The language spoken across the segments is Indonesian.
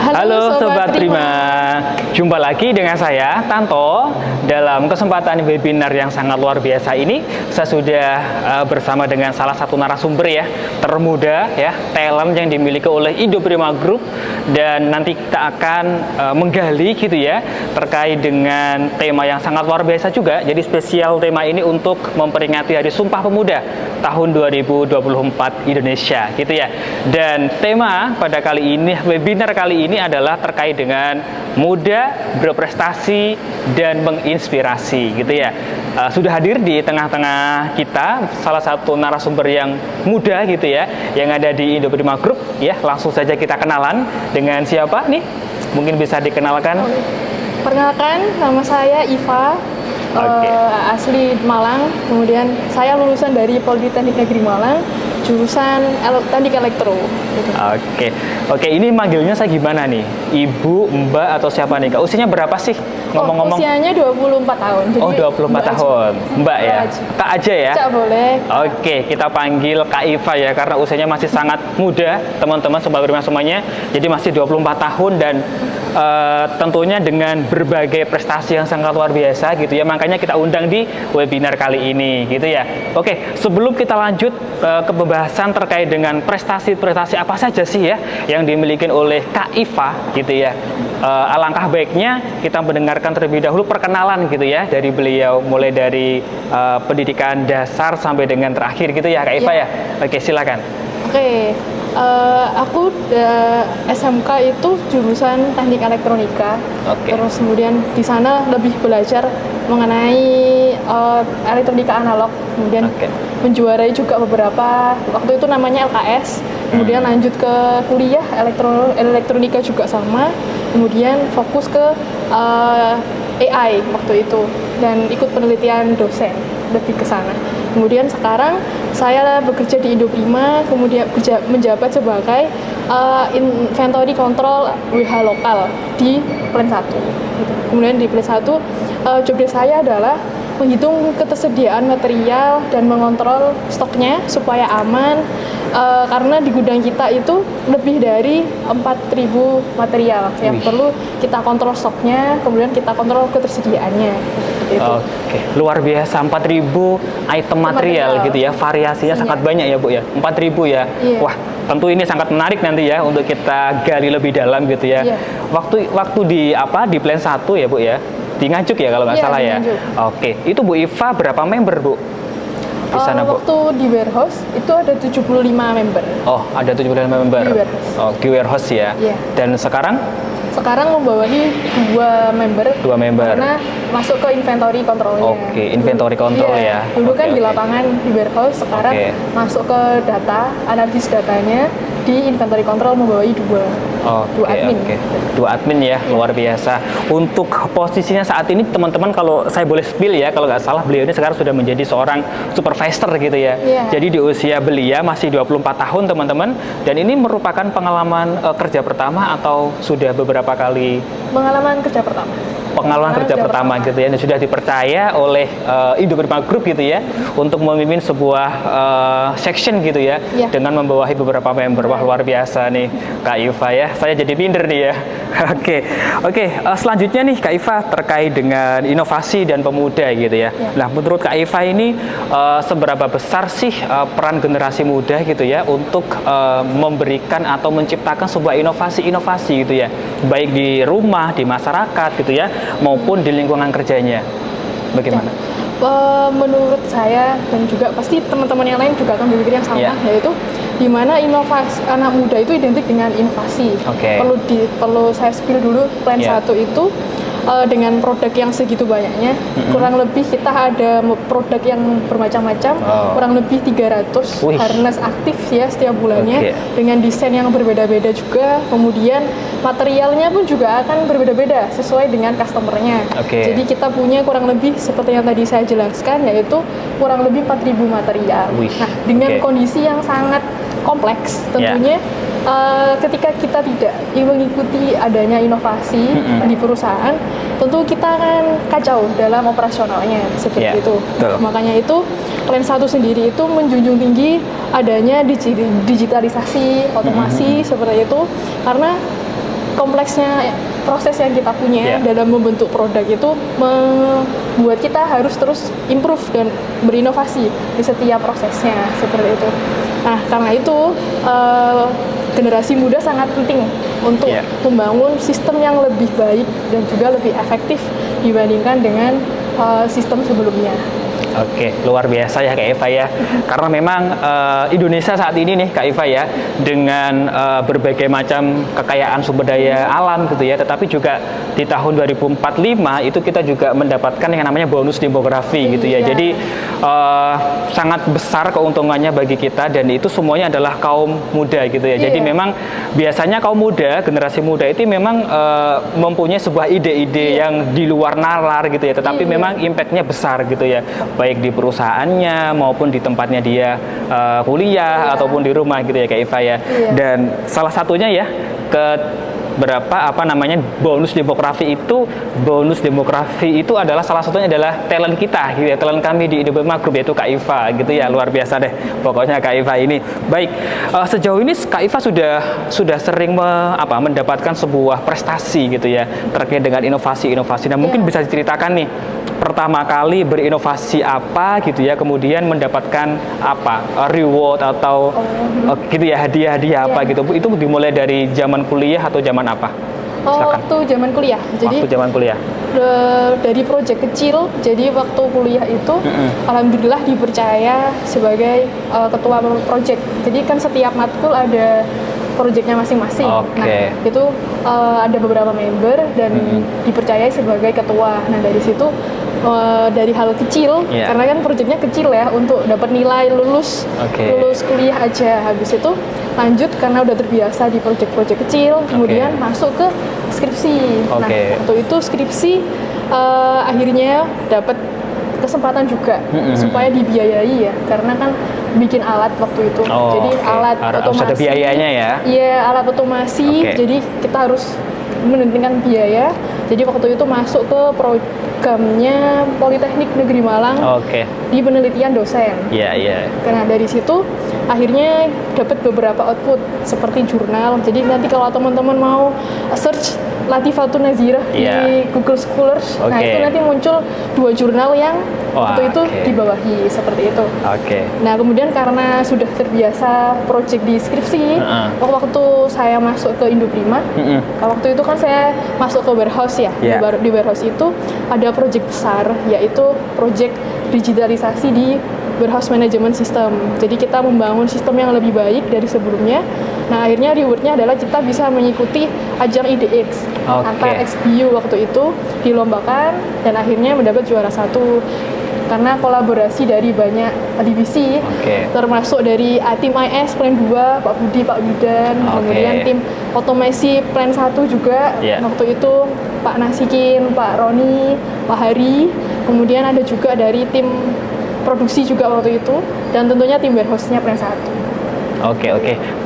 Halo Sobat Prima, jumpa lagi dengan saya Tanto. Dalam kesempatan webinar yang sangat luar biasa ini, saya sudah bersama dengan salah satu narasumber ya, termuda ya, talent yang dimiliki oleh Indoprima Group. Dan nanti kita akan menggali gitu ya, terkait dengan tema yang sangat luar biasa juga. Jadi spesial tema ini untuk memperingati Hari Sumpah Pemuda tahun 2024 Indonesia gitu ya. Dan tema pada kali ini, webinar kali ini adalah terkait dengan muda, berprestasi, dan menginspirasi gitu ya. Sudah hadir di tengah-tengah kita salah satu narasumber yang muda gitu ya, yang ada di Indoprima Group ya. Langsung saja kita kenalan dengan siapa nih? Mungkin bisa dikenalkan. Perkenalkan, nama saya Iva. Asli Malang, kemudian saya lulusan dari Politeknik Negeri Malang, jurusan Teknik Elektro. Gitu. Oke, ini manggilnya saya gimana nih? Ibu, Mbak, atau siapa nih? Kak, usianya berapa sih? Ngomong-ngomong. Usianya 24 tahun. Jadi 24 tahun. Mbak ya? Kak aja ya? Kak boleh. Oke, kita panggil Kak Iva ya, karena usianya masih sangat muda, teman-teman Sobat Prima semuanya. Jadi masih 24 tahun dan tentunya dengan berbagai prestasi yang sangat luar biasa gitu ya, makanya kita undang di webinar kali ini gitu ya. Oke, sebelum kita lanjut ke pembahasan terkait dengan prestasi-prestasi apa saja sih ya yang dimiliki oleh Kak Iva gitu ya, alangkah baiknya kita mendengarkan terlebih dahulu perkenalan gitu ya dari beliau, mulai dari pendidikan dasar sampai dengan terakhir gitu ya Kak Iva ya. Oke, silakan. Oke. Aku SMK itu jurusan Teknik Elektronika. Terus kemudian di sana lebih belajar mengenai elektronika analog. Kemudian menjuarai juga beberapa, waktu itu namanya LKS. Kemudian lanjut ke kuliah elektronika juga sama. Kemudian fokus ke AI waktu itu dan ikut penelitian dosen, lebih ke sana. Kemudian sekarang saya bekerja di Indoprima, kemudian menjabat sebagai inventory control WH lokal di Plan 1. Kemudian di Plan 1, job desk saya adalah menghitung ketersediaan material dan mengontrol stoknya supaya aman, karena di gudang kita itu lebih dari 4.000 material yang perlu kita kontrol stoknya, kemudian kita kontrol ketersediaannya. Oke, luar biasa, 4.000 item material gitu ya, variasinya sangat banyak ya Bu ya, 4.000 ya. Wah, tentu ini sangat menarik nanti ya untuk kita gali lebih dalam gitu ya. Waktu di Plan 1 ya Bu ya, di Nganjuk ya kalau nggak salah ya. Oke, itu Bu Iva berapa member Bu di sana Bu? Waktu di warehouse itu ada 75 member. Oh, ada 75 member. Di warehouse. Oh, di warehouse ya. Dan sekarang? Sekarang membawahi 2 member. 2 member. Karena masuk ke inventory control-nya. Oke, inventory control ya. Dulu kan di lapangan di warehouse, sekarang masuk ke data, analisis datanya, di inventory control membawahi 2 admin. Dua admin ya, luar biasa. Untuk posisinya saat ini teman-teman, kalau saya boleh spill ya, kalau nggak salah beliau ini sekarang sudah menjadi seorang supervisor gitu ya. Jadi di usia belia masih 24 tahun teman-teman, dan ini merupakan pengalaman kerja pertama atau sudah beberapa kali? Pengalaman kerja pertama. Pengalaman kerja pertama gitu ya, dan sudah dipercaya oleh Indoprima Group gitu ya, untuk memimpin sebuah section gitu ya, dengan membawahi beberapa member. Wah, luar biasa nih Kak Iva ya, saya jadi minder nih ya. Oke, selanjutnya nih Kak Iva terkait dengan inovasi dan pemuda gitu ya. Nah, menurut Kak Iva ini seberapa besar sih peran generasi muda gitu ya untuk memberikan atau menciptakan sebuah inovasi-inovasi gitu ya, baik di rumah, di masyarakat gitu ya, maupun di lingkungan kerjanya. Bagaimana? Menurut saya dan juga pasti teman-teman yang lain juga akan berpikir yang sama, yaitu di mana inovasi anak muda itu identik dengan inovasi. Perlu saya spill dulu, Plan 1 itu dengan produk yang segitu banyaknya, kurang lebih kita ada produk yang bermacam-macam, kurang lebih 300 harness aktif ya setiap bulannya, dengan desain yang berbeda-beda juga, kemudian materialnya pun juga akan berbeda-beda sesuai dengan customernya. Jadi kita punya kurang lebih seperti yang tadi saya jelaskan, yaitu kurang lebih 4.000 material. Nah, dengan kondisi yang sangat kompleks tentunya, ketika kita tidak mengikuti adanya inovasi di perusahaan, tentu kita akan kacau dalam operasionalnya seperti itu. Makanya itu Plan 1 sendiri itu menjunjung tinggi adanya digitalisasi, otomasi seperti itu, karena kompleksnya proses yang kita punya dalam membentuk produk itu membuat kita harus terus improve dan berinovasi di setiap prosesnya seperti itu. Nah, karena itu generasi muda sangat penting untuk membangun sistem yang lebih baik dan juga lebih efektif dibandingkan dengan sistem sebelumnya. Oke, luar biasa ya Kak Eva ya. Karena memang Indonesia saat ini nih Kak Eva ya, dengan berbagai macam kekayaan sumber daya alam gitu ya, tetapi juga di tahun 2045 itu kita juga mendapatkan yang namanya bonus demografi gitu ya. Jadi sangat besar keuntungannya bagi kita, dan itu semuanya adalah kaum muda gitu ya. Jadi memang biasanya kaum muda, generasi muda itu memang mempunyai sebuah ide-ide yang di luar nalar gitu ya, tetapi memang impactnya besar gitu ya, baik di perusahaannya maupun di tempatnya dia kuliah ataupun di rumah gitu ya Kak Eva ya. Dan salah satunya ya bonus demografi itu adalah salah satunya adalah talent kita gitu ya, talent kami di Indoprima Group, yaitu Kak Eva gitu ya. Luar biasa deh pokoknya Kak Eva ini. Baik, sejauh ini Kak Eva sudah sering mendapatkan sebuah prestasi gitu ya terkait dengan inovasi-inovasi. Nah, mungkin bisa diceritakan nih pertama kali berinovasi apa gitu ya, kemudian mendapatkan apa reward atau gitu ya, hadiah-hadiah apa gitu. Itu dimulai dari zaman kuliah atau zaman apa? Waktu zaman kuliah. Jadi waktu zaman kuliah. Dari proyek kecil, jadi waktu kuliah itu alhamdulillah dipercaya sebagai ketua proyek. Jadi kan setiap matkul ada proyeknya masing-masing. Nah, itu ada beberapa member dan dipercayai sebagai ketua. Nah, dari situ dari hal kecil, karena kan proyeknya kecil ya, untuk dapat nilai lulus kuliah aja. Habis itu lanjut karena udah terbiasa di proyek-proyek kecil, kemudian masuk ke skripsi. Nah, waktu itu skripsi akhirnya dapat kesempatan juga supaya dibiayai ya, karena kan bikin alat waktu itu. Jadi alat otomasi. Ada biayanya ya? Iya, alat otomasi. Jadi kita harus menentukan biaya. Jadi waktu itu masuk ke programnya Politeknik Negeri Malang di penelitian dosen. Karena dari situ akhirnya dapat beberapa output seperti jurnal. Jadi nanti kalau teman-teman mau search Latifatun Nazirah di Google Scholars, nah itu nanti muncul 2 jurnal yang waktu itu dibawahi seperti itu. Nah, kemudian karena sudah terbiasa project di skripsi, waktu saya masuk ke Indoprima, waktu itu kan saya masuk ke warehouse ya. Di warehouse itu ada project besar, yaitu project digitalisasi di warehouse management system. Jadi kita membangun sistem yang lebih baik dari sebelumnya. Nah, akhirnya rewardnya adalah kita bisa mengikuti ajang IDX antar XBU waktu itu, dilombakan dan akhirnya mendapat juara 1 karena kolaborasi dari banyak divisi, termasuk dari tim IS Plan 2, Pak Budi, Pak Widan, kemudian tim otomasi Plan 1 juga, waktu itu Pak Nasikin, Pak Roni, Pak Hari, kemudian ada juga dari tim produksi juga waktu itu, dan tentunya tim warehouse-nya Plan 1.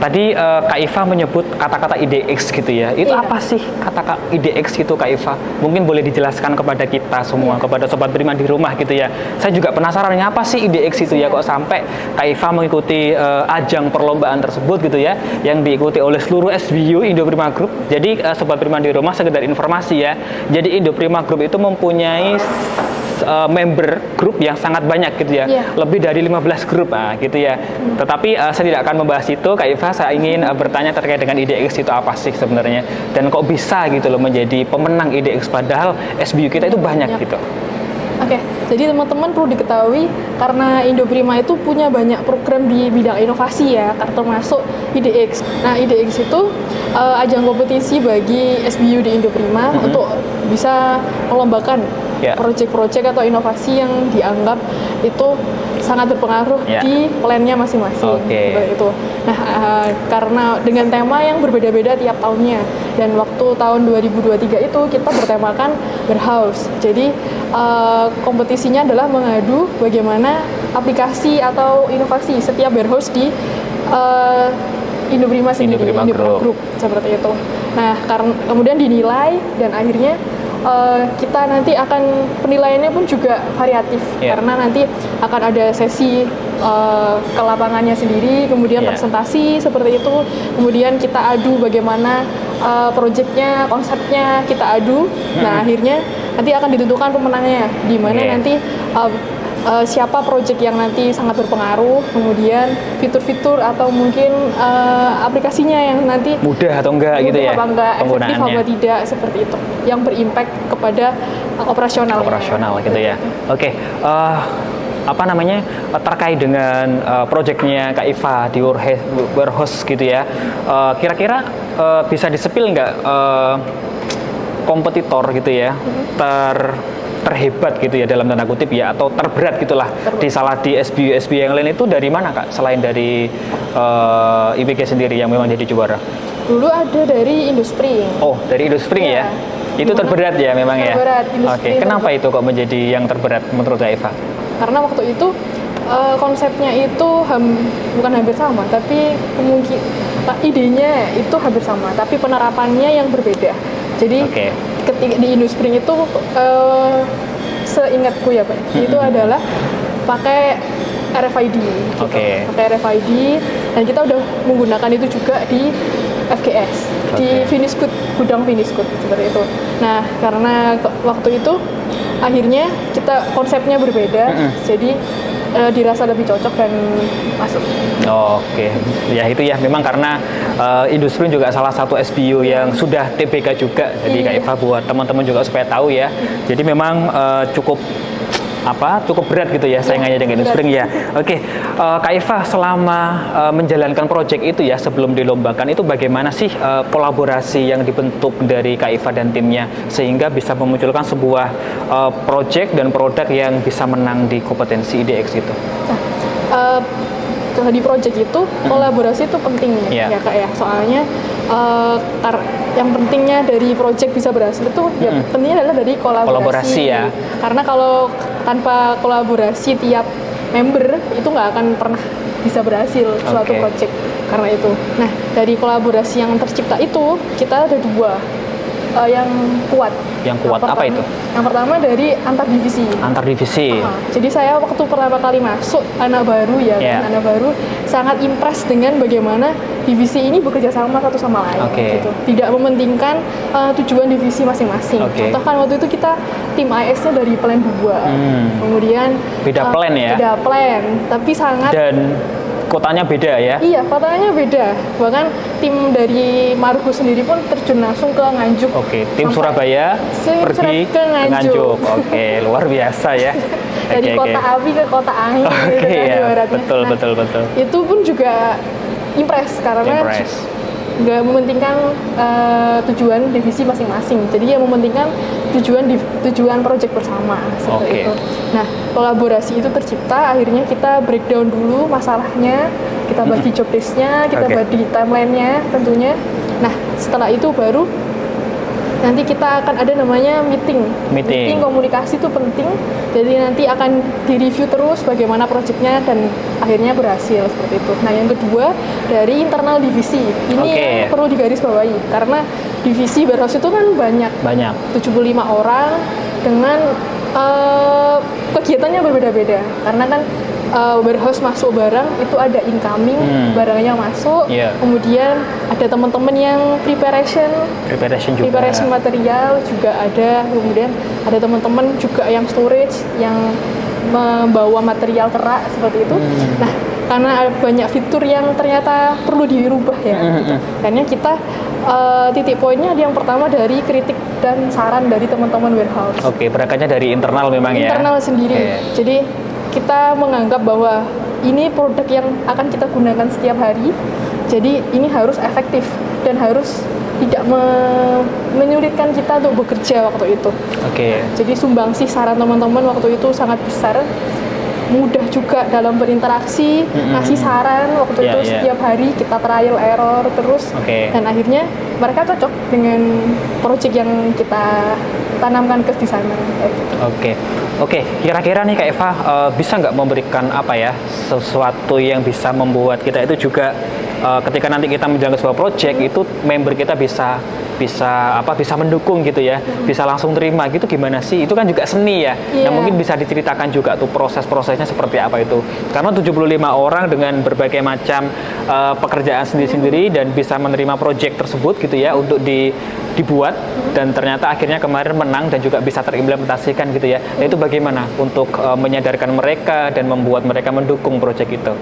Tadi Kak Eva menyebut kata-kata IDX gitu ya. Itu apa sih kata IDX itu Kak Eva? Mungkin boleh dijelaskan kepada kita semua, kepada Sobat Prima di rumah gitu ya. Saya juga penasaran apa sih IDX itu ya, kok sampai Kak Eva mengikuti ajang perlombaan tersebut gitu ya, yang diikuti oleh seluruh SBU Indoprima Group. Jadi Sobat Prima di rumah, sekedar informasi ya. Jadi Indoprima Group itu mempunyai member grup yang sangat banyak gitu ya, lebih dari 15 grup gitu ya. Tetapi saya tidak akan membahas itu Kak Eva. Saya ingin bertanya terkait dengan IDX itu apa sih sebenarnya, dan kok bisa gitu loh menjadi pemenang IDX padahal SBU kita itu banyak gitu. Jadi teman-teman perlu diketahui karena Indoprima itu punya banyak program di bidang inovasi ya, termasuk IDX. Nah, IDX itu ajang kompetisi bagi SBU di Indoprima untuk bisa melombakan proyek-proyek atau inovasi yang dianggap itu sangat berpengaruh di plan-nya masing-masing. Itu. Nah, karena dengan tema yang berbeda-beda tiap tahunnya, dan waktu tahun 2023 itu kita bertemakan warehouse. Jadi kompetisinya adalah mengadu bagaimana aplikasi atau inovasi setiap warehouse di Indoprima sendiri, Indoprima Group seperti itu. Nah, kemudian dinilai dan akhirnya kita nanti akan penilaiannya pun juga variatif karena nanti akan ada sesi ke lapangannya sendiri, kemudian presentasi seperti itu, kemudian kita adu bagaimana proyeknya, konsepnya kita adu. Nah akhirnya nanti akan ditentukan pemenangnya, di mana nanti siapa proyek yang nanti sangat berpengaruh, kemudian fitur-fitur atau mungkin aplikasinya yang nanti mudah atau enggak gitu ya, apa enggak, efektif apa tidak, seperti itu, yang berimpact kepada operasional gitu ya. Oke. Apa namanya, terkait dengan proyeknya Kak Iva di Warehouse gitu ya, kira-kira bisa disepil nggak kompetitor gitu ya terhebat gitu ya dalam tanda kutip ya, atau terberat gitulah di SBU yang lain itu dari mana Kak, selain dari IPG sendiri yang memang jadi juara? Dulu ada dari Industri. Oh, dari Industri ya? Itu terberat ya memang ya? Terberat. Oke, kenapa itu kok menjadi yang terberat menurut Kak Iva? Karena waktu itu konsepnya itu bukan hampir sama, tapi idenya itu hampir sama, tapi penerapannya yang berbeda. Jadi ketika di Industri itu seingatku ya Pak, itu adalah pakai RFID, gitu. Pakai RFID, dan kita udah menggunakan itu juga di FGS, di finish good, gudang finish good seperti itu. Nah karena waktu itu akhirnya kita konsepnya berbeda, jadi dirasa lebih cocok dan masuk. Oke, ya itu ya, memang karena Industri juga salah satu SBU yang sudah TBK juga, jadi Kak Iva buat teman-teman juga supaya tahu ya. Jadi memang cukup berat gitu ya saingannya dengan Industri ya. Oke, Kak Iva selama menjalankan proyek itu ya sebelum dilombakan itu bagaimana sih kolaborasi yang dibentuk dari Kak Iva dan timnya sehingga bisa memunculkan sebuah proyek dan produk yang bisa menang di kompetensi IDX itu? Di proyek itu kolaborasi itu penting ya Kak ya, soalnya yang pentingnya dari proyek bisa berhasil itu ya pentingnya adalah dari kolaborasi ya. Karena kalau tanpa kolaborasi tiap member itu nggak akan pernah bisa berhasil suatu proyek karena itu. Nah dari kolaborasi yang tercipta itu kita ada dua yang kuat. Yang kuat apa itu? Yang pertama dari antar divisi. Antar divisi. Jadi saya waktu pertama kali masuk anak baru ya, anak baru sangat impress dengan bagaimana divisi ini bekerja sama satu sama lain. Gitu. Tidak mementingkan tujuan divisi masing-masing. Contoh kan waktu itu kita tim AS-nya dari plan 2. Kemudian beda plan ya? Beda plan, tapi sangat dan kotanya beda ya? Iya, kotanya beda. Bahkan tim dari Margo sendiri pun terjun langsung ke Nganjuk. Tim Surabaya pergi ke Nganjuk. Luar biasa ya. Dari kota api ke kota angin gitu kan ibaratnya. Betul. Itu pun juga impress karena nggak mementingkan tujuan divisi masing-masing. Jadi yang mementingkan tujuan proyek bersama seperti itu. Nah, kolaborasi itu tercipta, akhirnya kita breakdown dulu masalahnya, kita bagi job desk-nya, kita bagi timeline-nya tentunya. Nah, setelah itu baru nanti kita akan ada namanya meeting komunikasi itu penting, jadi nanti akan direview terus bagaimana proyeknya dan akhirnya berhasil seperti itu. Nah yang kedua dari internal divisi ini yang perlu digarisbawahi karena divisi warehouse itu kan banyak 75 orang dengan kegiatannya berbeda-beda karena kan warehouse masuk barang itu ada incoming, barangnya masuk, kemudian ada teman-teman yang preparation material juga ada, kemudian ada teman-teman juga yang storage, yang membawa material kerak seperti itu. Nah, karena banyak fitur yang ternyata perlu dirubah ya, gitu. Karena kita titik poinnya yang pertama dari kritik dan saran dari teman-teman warehouse. Berangkatnya dari internal memang internal sendiri. Jadi kita menganggap bahwa ini produk yang akan kita gunakan setiap hari, jadi ini harus efektif dan harus tidak menyulitkan kita untuk bekerja waktu itu. Jadi sumbangsih saran teman-teman waktu itu sangat besar, mudah juga dalam berinteraksi, ngasih saran waktu itu setiap hari kita trial error terus, dan akhirnya mereka cocok dengan proyek yang kita tanamkan di sana. Kira-kira nih Kak Eva bisa nggak memberikan sesuatu yang bisa membuat kita itu juga ketika nanti kita menjalankan sebuah proyek itu member kita bisa bisa mendukung gitu ya, bisa langsung terima gitu, gimana sih? Itu kan juga seni ya. Iya. Nah, mungkin bisa diceritakan juga tuh proses-prosesnya seperti apa itu. Karena 75 orang dengan berbagai macam pekerjaan sendiri-sendiri dan bisa menerima proyek tersebut gitu ya untuk dibuat, dan ternyata akhirnya kemarin menang dan juga bisa terimplementasikan gitu ya. Nah, itu bagaimana untuk menyadarkan mereka dan membuat mereka mendukung proyek itu?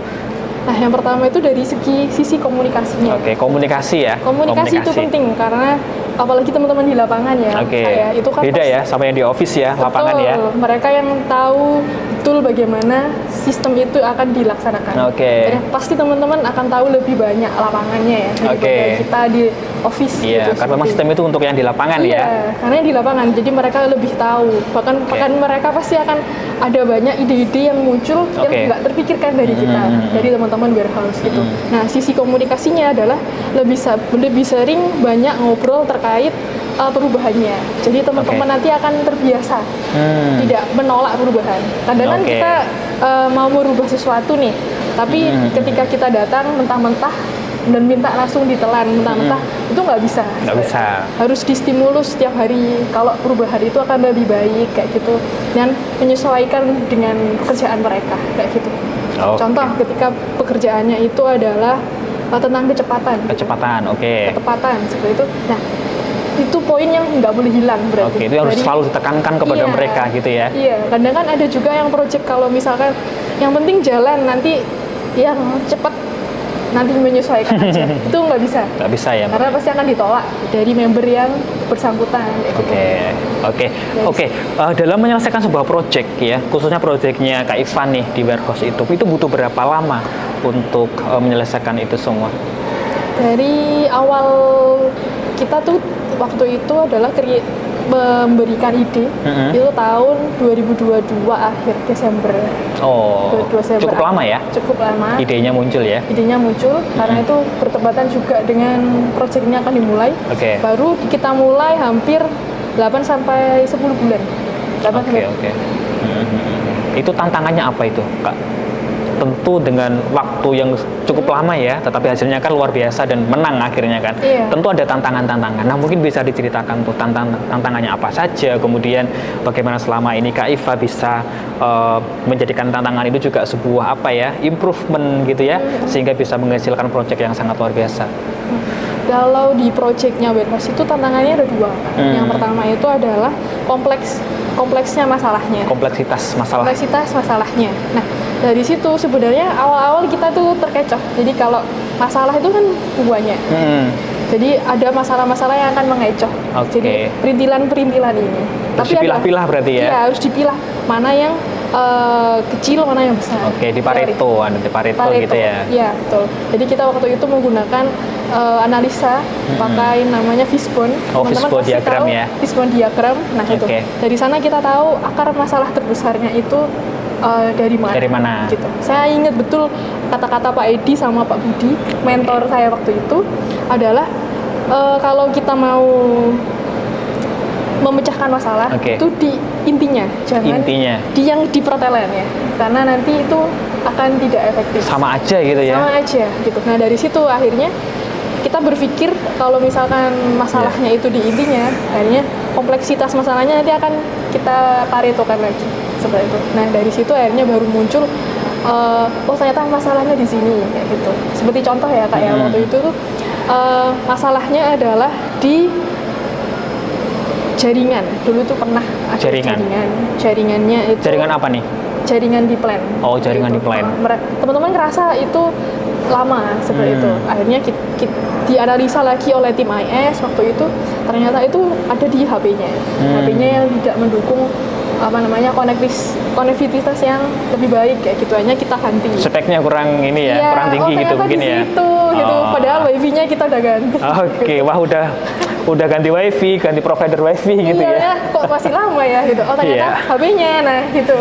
Nah, yang pertama itu dari sisi komunikasinya. Oke, komunikasi ya. Komunikasi itu penting karena apalagi teman-teman di lapangan ya. Oke. Kayak itu kan beda ya sama yang di office ya, betul, lapangan ya. Mereka yang tahu betul bagaimana sistem itu akan dilaksanakan. Oke. Dan pasti teman-teman akan tahu lebih banyak lapangannya ya daripada kita di office. Iya, gitu, karena memang sistem itu untuk yang di lapangan iya, ya. karena di lapangan, jadi mereka lebih tahu. Bahkan mereka pasti akan ada banyak ide-ide yang muncul yang nggak terpikirkan dari kita, dari teman-teman warehouse gitu. Nah, sisi komunikasinya adalah lebih sering banyak ngobrol terkait perubahannya. Jadi teman-teman nanti akan terbiasa tidak menolak perubahan. Kadang kan kita mau merubah sesuatu nih, tapi ketika kita datang mentah-mentah dan minta langsung ditelan mentah-mentah, itu nggak bisa. Nggak bisa. Harus distimulus setiap hari kalau perubahan itu akan lebih baik kayak gitu, dan menyesuaikan dengan pekerjaan mereka kayak gitu. Contoh ketika pekerjaannya itu adalah tentang kecepatan. Kecepatan, ketepatan seperti itu. Nah, itu poin yang nggak boleh hilang berarti. Itu harus selalu ditekankan kepada mereka gitu ya. Iya, kadang kan ada juga yang project kalau misalkan yang penting jalan, nanti yang cepat nanti menyesuaikan aja. Itu nggak bisa. Nggak bisa ya. Karena pasti akan ditolak dari member yang bersangkutan. Oke. Dalam menyelesaikan sebuah project ya, khususnya projectnya Kak Ivan nih di warehouse itu butuh berapa lama untuk menyelesaikan itu semua? Dari awal kita tuh waktu itu adalah memberikan ide itu tahun 2022 akhir Desember. Desember cukup lama ya? Cukup lama. Idenya muncul ya? Idenya muncul karena itu bertepatan juga dengan proyeknya akan dimulai. Baru kita mulai hampir 8 sampai 10 bulan. Itu tantangannya apa itu, Kak? Tentu dengan waktu yang cukup lama ya, tetapi hasilnya kan luar biasa dan menang akhirnya kan. Tentu ada tantangan-tantangan. Nah, mungkin bisa diceritakan tuh tantangannya apa saja, kemudian bagaimana selama ini Kak Iva bisa menjadikan tantangan itu juga sebuah improvement gitu ya, sehingga bisa menghasilkan proyek yang sangat luar biasa. Kalau di proyeknya warehouse itu tantangannya ada dua. Yang pertama itu adalah kompleksnya masalahnya. Kompleksitas masalahnya. Nah, dari situ sebenarnya awal-awal kita tuh terkecoh. Jadi kalau masalah itu kan banyak. Jadi ada masalah-masalah yang akan mengecoh. Jadi perintilan-perintilan ini. Tapi dipilah-pilah berarti ya? Iya, harus dipilah. Mana yang kecil, mana yang besar. Di Pareto, ada di Pareto gitu ya? Iya, betul. Jadi kita waktu itu menggunakan analisa pakai namanya fishbone. Fishbone diagram ya? Fishbone diagram. Nah, itu. Dari sana kita tahu akar masalah terbesarnya itu dari mana. Gitu. Saya ingat betul kata-kata Pak Edi sama Pak Budi, mentor saya waktu itu, adalah kalau kita mau memecahkan masalah itu di intinya, jangan di yang di protelennya, karena nanti itu akan tidak efektif. Sama aja gitu ya? Sama aja gitu. Nah, dari situ akhirnya kita berpikir kalau misalkan masalahnya itu di intinya, akhirnya kompleksitas masalahnya nanti akan kita paretokan lagi seperti itu. Nah, dari situ akhirnya baru muncul ternyata masalahnya di sini kayak gitu. Seperti contoh ya Kak ya, waktu itu tuh masalahnya adalah di jaringan. Dulu tuh pernah ada jaringannya itu. Jaringan apa nih? Jaringan di plan. Jaringan di plan. Teman-teman ngerasa itu lama seperti itu. Akhirnya dianalisa lagi oleh tim IS waktu itu, ternyata itu ada di HP-nya. HP-nya yang tidak mendukung konektivitas yang lebih baik kayak gitu, hanya kita ganti. Speknya kurang kurang tinggi gitu mungkin ya. Gitu. Padahal wifi-nya kita udah ganti. Wah udah ganti wifi, ganti provider wifi gitu ya. Iya, kok masih lama ya gitu. Ternyata HP-nya, nah gitu.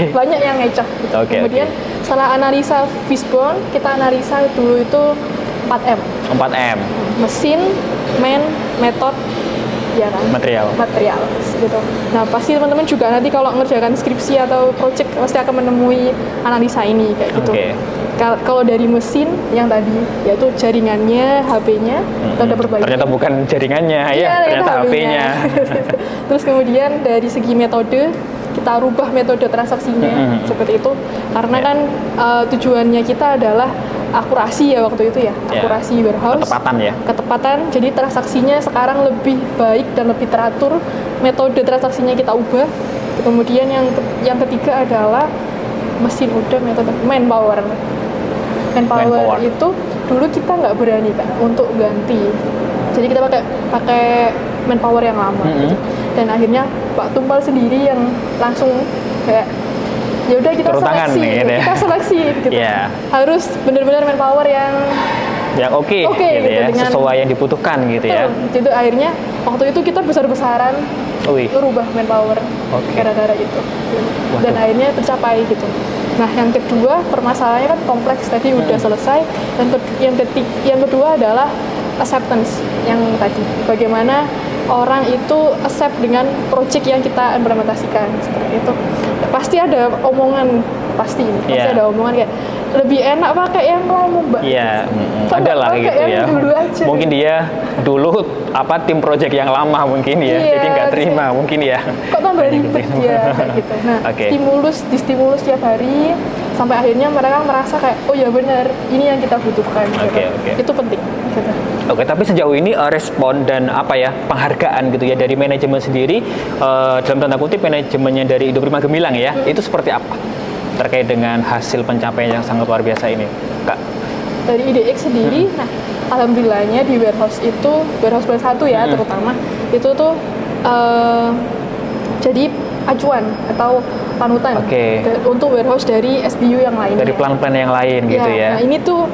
Banyak yang ngecoh. Gitu. Kemudian setelah analisa fishbone, kita analisa dulu itu 4M. Mesin, method, ya kan? Material gitu. Nah, pasti teman-teman juga nanti kalau ngerjakan skripsi atau project pasti akan menemui analisa ini kayak gitu. Kalau dari mesin yang tadi, yaitu jaringannya, HP-nya, itu ada perbaikan. Ternyata bukan jaringannya, ya, ternyata HP-nya. Terus kemudian dari segi metode, kita rubah metode transaksinya seperti itu. Karena kan tujuannya kita adalah akurasi ya waktu itu ya, akurasi warehouse. Ketepatan, jadi transaksinya sekarang lebih baik dan lebih teratur. Metode transaksinya kita ubah. Kemudian yang ketiga adalah mesin udah metode manpower itu dulu kita nggak berani Kak untuk ganti, jadi kita pakai manpower yang lama gitu. Dan akhirnya Pak Tumpal sendiri yang langsung kayak ya udah kita seleksi gitu, kita seleksi gitu. Harus benar-benar manpower yang oke gitu ya, dengan, sesuai yang dibutuhkan gitu ya. Jadi akhirnya waktu itu kita besar-besaran merubah manpower gara-gara itu. Dan akhirnya tercapai gitu. Nah, yang kedua permasalahannya kan kompleks, tadi udah selesai. Dan yang kedua adalah acceptance yang tadi. Bagaimana orang itu accept dengan project yang kita implementasikan seperti itu. Pasti ada omongan, pasti ada omongan kayak lebih enak pakai yang lama, Mbak. Iya, ada lah gitu ya. Mungkin dia dulu tim project yang lama mungkin ya, jadi nggak terima mungkin ya. Kok tambah ribet ya kayak gitu. Nah, distimulus tiap hari sampai akhirnya mereka merasa kayak oh ya benar, ini yang kita butuhkan. Itu penting. Gitu. Tapi sejauh ini respon dan penghargaan gitu ya dari manajemen sendiri, dalam tanda kutip manajemennya dari Indoprima Gemilang ya, itu seperti apa terkait dengan hasil pencapaian yang sangat luar biasa ini, Kak? Dari IDX sendiri, nah alhamdulillahnya di warehouse plan 1 ya terutama, itu tuh jadi acuan atau panutan untuk warehouse dari SBU yang lain. Dari plan-plan yang lain gitu ya. Nah ini tuh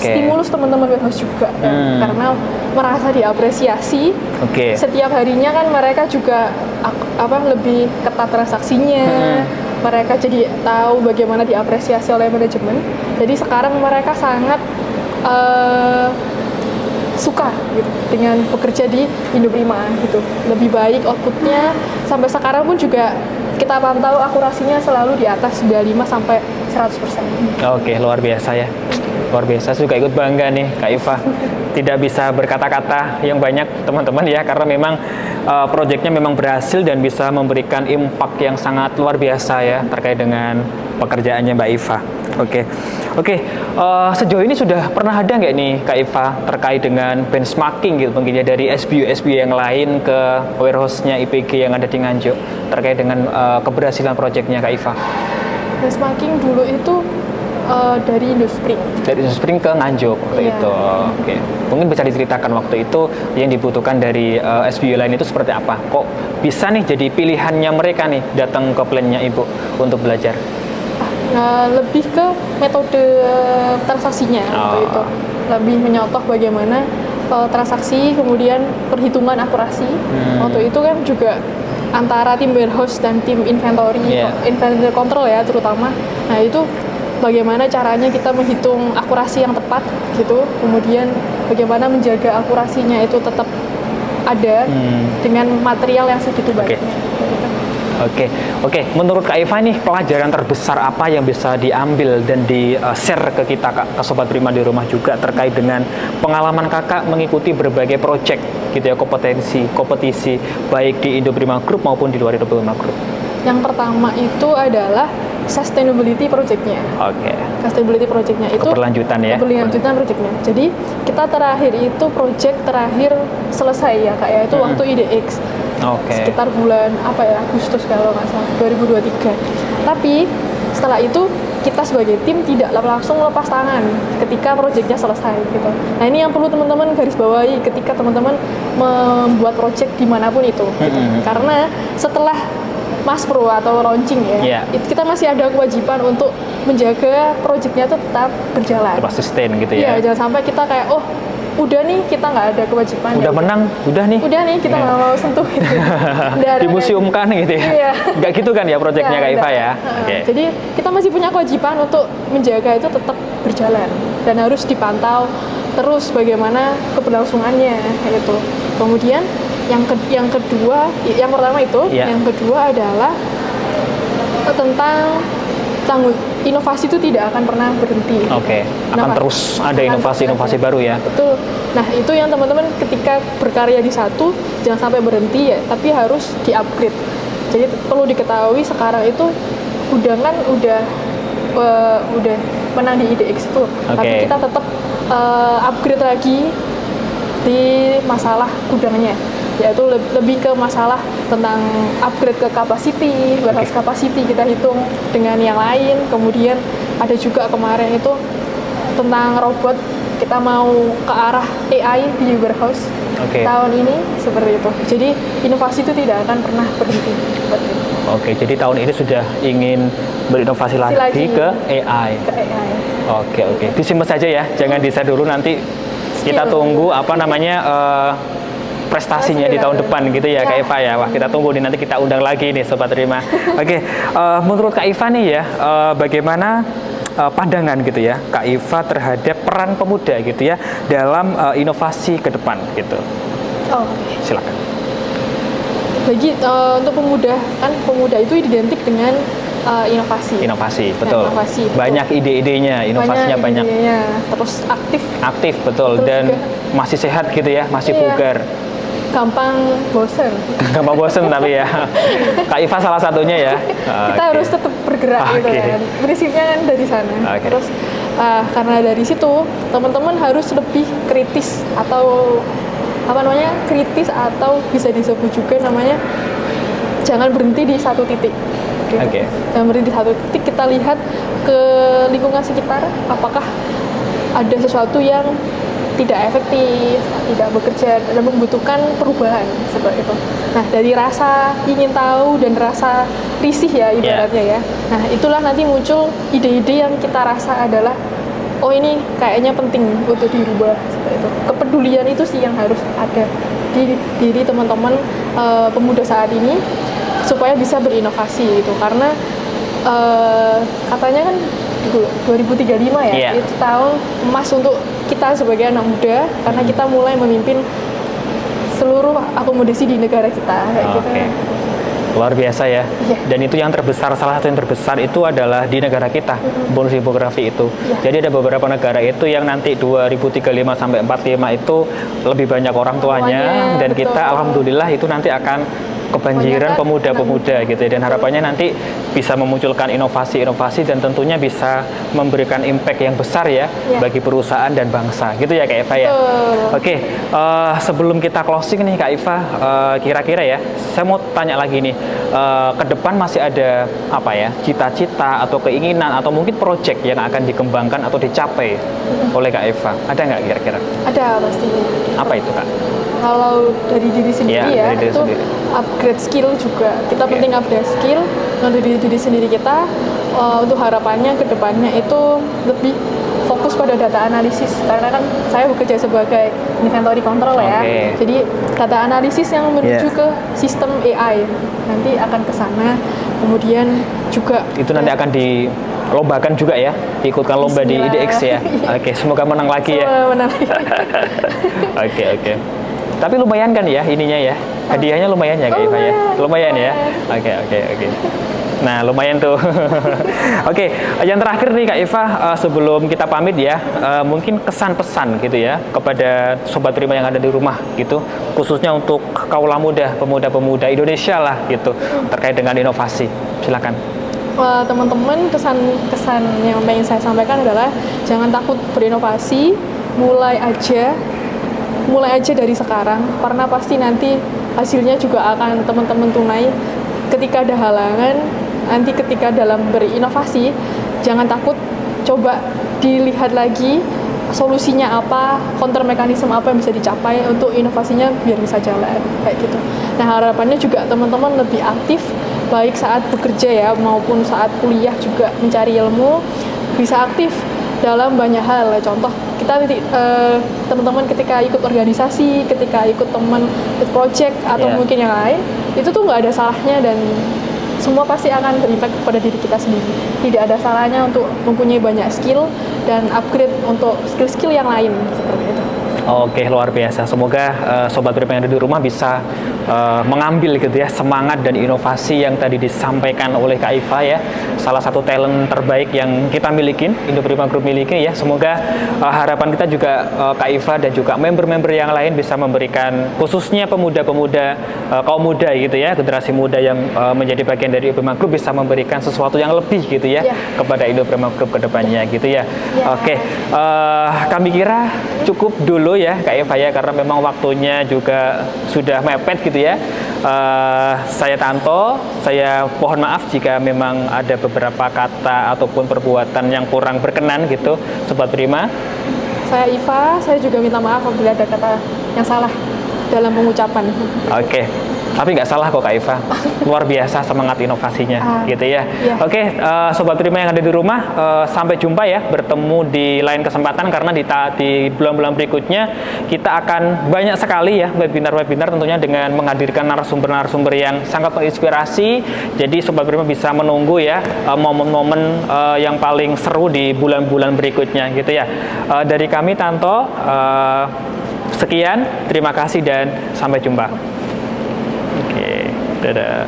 stimulus teman-teman warehouse juga karena merasa diapresiasi. Setiap harinya kan mereka juga lebih ketat transaksinya. Mereka jadi tahu bagaimana diapresiasi oleh manajemen. Jadi sekarang mereka sangat suka gitu dengan bekerja di Indoprima gitu. Lebih baik outputnya, sampai sekarang pun juga kita pantau akurasinya selalu di atas 95 sampai 100%. Luar biasa ya. Luar biasa, juga ikut bangga nih Kak Iva. Tidak bisa berkata-kata yang banyak teman-teman ya, karena memang proyeknya memang berhasil dan bisa memberikan impact yang sangat luar biasa ya terkait dengan pekerjaannya Mbak Iva. Sejauh ini sudah pernah ada nggak nih Kak Iva terkait dengan benchmarking gitu mungkin ya dari SBU yang lain ke warehouse-nya IPG yang ada di Nganjuk terkait dengan keberhasilan proyeknya Kak Iva? Benchmarking dulu itu dari Indospring. Dari Indospring ke Nganjuk waktu itu. Mungkin bisa diceritakan waktu itu yang dibutuhkan dari SBU lain itu seperti apa? Kok bisa nih jadi pilihannya mereka nih datang ke plannya Ibu untuk belajar? Lebih ke metode transaksinya waktu itu. Lebih menyotoh bagaimana transaksi, kemudian perhitungan akurasi. Waktu itu kan juga antara tim warehouse dan tim inventory control ya terutama. Nah itu bagaimana caranya kita menghitung akurasi yang tepat gitu, kemudian bagaimana menjaga akurasinya itu tetap ada dengan material yang segitu banyak. Menurut Kak Iva nih, pelajaran terbesar apa yang bisa diambil dan di-share ke kita Kak, ke Sobat Prima di rumah juga terkait dengan pengalaman Kakak mengikuti berbagai project gitu ya, kompetisi baik di Indoprima Group maupun di luar Indoprima Group? Yang pertama itu adalah sustainability project-nya. Sustainability project-nya itu keberlanjutan ya. Keberlanjutan project-nya. Jadi kita terakhir itu project terakhir selesai ya Kak ya, itu waktu IDX. Sekitar bulan Agustus kalau nggak salah 2023. Tapi setelah itu kita sebagai tim tidak langsung lepas tangan ketika project-nya selesai gitu. Nah ini yang perlu teman-teman garis bawahi ketika teman-teman membuat project dimanapun itu gitu. Karena setelah Mas Pro atau launching ya, itu kita masih ada kewajiban untuk menjaga proyeknya itu tetap berjalan. Tetap sustain gitu ya. Iya, jangan sampai kita kayak udah nih kita nggak ada kewajiban. Udah menang, udah nih kita nggak mau sentuh gitu. Dimuseumkan gitu ya. Nggak gitu kan ya proyeknya Kak Iva ya. Jadi kita masih punya kewajiban untuk menjaga itu tetap berjalan dan harus dipantau terus bagaimana keberlangsungannya gitu. Kemudian yang kedua, yang pertama itu, yang kedua adalah tentang inovasi itu tidak akan pernah berhenti. Oke, akan terus ada inovasi-inovasi baru ya. Betul. Nah, itu yang teman-teman ketika berkarya di satu jangan sampai berhenti ya, tapi harus di-upgrade. Jadi perlu diketahui sekarang itu Gudang kan udah menang di IDX itu, tapi kita tetap upgrade lagi di masalah gudangnya, yaitu lebih ke masalah tentang upgrade ke capacity, warehouse capacity kita hitung dengan yang lain. Kemudian ada juga kemarin itu tentang robot, kita mau ke arah AI di warehouse tahun ini seperti itu. Jadi inovasi itu tidak akan pernah berhenti. Oke, jadi tahun ini sudah ingin berinovasi lagi ke AI. Ke AI. Oke. Disimpan saja ya, jangan di-share dulu, nanti kita tunggu prestasinya di tahun depan gitu ya, Kak Iva ya. Wah, kita tunggu nih, nanti kita undang lagi nih Sobat Rima. Oke, menurut Kak Iva nih ya, bagaimana pandangan gitu ya Kak Iva terhadap peran pemuda gitu ya dalam inovasi ke depan gitu? Silakan. Bagi untuk pemuda, kan pemuda itu identik dengan inovasi, betul. Banyak ide-idenya, inovasinya banyak. Terus aktif betul, dan juga masih sehat gitu ya, masih bugar. Gampang bosen tapi ya Kak Iva salah satunya ya. Kita harus tetap bergerak gitu kan, prinsipnya kan dari sana. Terus karena dari situ teman-teman harus lebih kritis atau bisa disebut juga namanya jangan berhenti di satu titik. Jangan berhenti di satu titik, kita lihat ke lingkungan sekitar, apakah ada sesuatu yang tidak efektif, tidak bekerja dan membutuhkan perubahan seperti itu. Nah, dari rasa ingin tahu dan rasa risih ya ibaratnya ya. Nah, itulah nanti muncul ide-ide yang kita rasa adalah oh ini kayaknya penting untuk dirubah seperti itu. Kepedulian itu sih yang harus ada di diri teman-teman pemuda saat ini supaya bisa berinovasi gitu. Karena katanya kan 2035 ya, itu tahun emas untuk kita sebagai anak muda karena kita mulai memimpin seluruh akomodasi di negara kita kayak gitu. Luar biasa ya. Dan itu yang terbesar, salah satu yang terbesar itu adalah di negara kita, bonus demografi itu. Jadi ada beberapa negara itu yang nanti 2035 sampai 45 itu lebih banyak orang tuanya dan kita alhamdulillah itu nanti akan kebanjiran pemuda-pemuda gitu ya. Dan harapannya nanti bisa memunculkan inovasi-inovasi dan tentunya bisa memberikan impact yang besar ya bagi perusahaan dan bangsa gitu ya Kak Iva ya. Oke, sebelum kita closing nih Kak Iva, kira-kira ya saya mau tanya lagi nih, ke depan masih ada apa ya, cita-cita atau keinginan atau mungkin project yang akan dikembangkan atau dicapai oleh Kak Iva, ada nggak kira-kira? Ada pastinya. Apa itu Kak? Kalau dari diri sendiri itu upgrade skill juga. Kita penting upgrade skill untuk diri sendiri kita. Untuk harapannya ke depannya itu lebih fokus pada data analisis. Karena kan saya bekerja sebagai inventory control ya. Jadi data analisis yang menuju ke sistem AI nanti akan ke sana. Kemudian juga itu nanti akan dilombakan juga ya, diikutkan lomba di IDX ya. Semoga menang lagi ya. Oke. Tapi lumayan kan ya ininya ya, hadiahnya lumayan ya Kak Iva ya, lumayan ya. Oke. Nah lumayan tuh. Oke, yang terakhir nih Kak Iva, sebelum kita pamit ya, mungkin kesan pesan gitu ya kepada Sobat Rima yang ada di rumah gitu, khususnya untuk kaula muda, pemuda-pemuda Indonesia lah gitu, terkait dengan inovasi. Silakan. Teman-teman, kesan yang ingin saya sampaikan adalah jangan takut berinovasi, mulai aja dari sekarang, karena pasti nanti hasilnya juga akan teman-teman tunai. Ketika ada halangan, nanti ketika dalam berinovasi, jangan takut, coba dilihat lagi solusinya apa, counter mekanisme apa yang bisa dicapai untuk inovasinya biar bisa jalan, kayak gitu. Nah, harapannya juga teman-teman lebih aktif, baik saat bekerja ya, maupun saat kuliah juga mencari ilmu, bisa aktif dalam banyak hal. Contoh, kita teman-teman ketika ikut organisasi, ketika ikut ikut project atau mungkin yang lain, itu tuh nggak ada salahnya dan semua pasti akan berimpact kepada diri kita sendiri. Tidak ada salahnya untuk mempunyai banyak skill dan upgrade untuk skill-skill yang lain seperti itu. Oke, luar biasa. Semoga Sobat Rima yang ada di rumah bisa mengambil gitu ya semangat dan inovasi yang tadi disampaikan oleh Kak Iva ya, salah satu talent terbaik yang kita miliki, Indoprima Group miliki ya. Semoga harapan kita juga Kak Iva dan juga member-member yang lain bisa memberikan, khususnya pemuda-pemuda, kaum muda gitu ya, generasi muda yang menjadi bagian dari Indoprima Group bisa memberikan sesuatu yang lebih gitu ya, kepada Indoprima Group ke depannya gitu ya. Oke, kami kira cukup dulu ya Kak Eva ya, karena memang waktunya juga sudah mepet gitu ya. Saya Tanto, saya mohon maaf jika memang ada beberapa kata ataupun perbuatan yang kurang berkenan gitu, Sobat Prima. Saya Iva, saya juga minta maaf apabila ada kata yang salah dalam pengucapan. Oke. Tapi nggak salah kok Kak Iva, luar biasa semangat inovasinya gitu ya. Oke, Sobat Prima yang ada di rumah, sampai jumpa ya, bertemu di lain kesempatan, karena di bulan-bulan berikutnya kita akan banyak sekali ya webinar-webinar tentunya dengan menghadirkan narasumber-narasumber yang sangat menginspirasi. Jadi Sobat Prima bisa menunggu ya momen-momen yang paling seru di bulan-bulan berikutnya gitu ya. Dari kami Tanto, sekian, terima kasih dan sampai jumpa. Oke, dadah.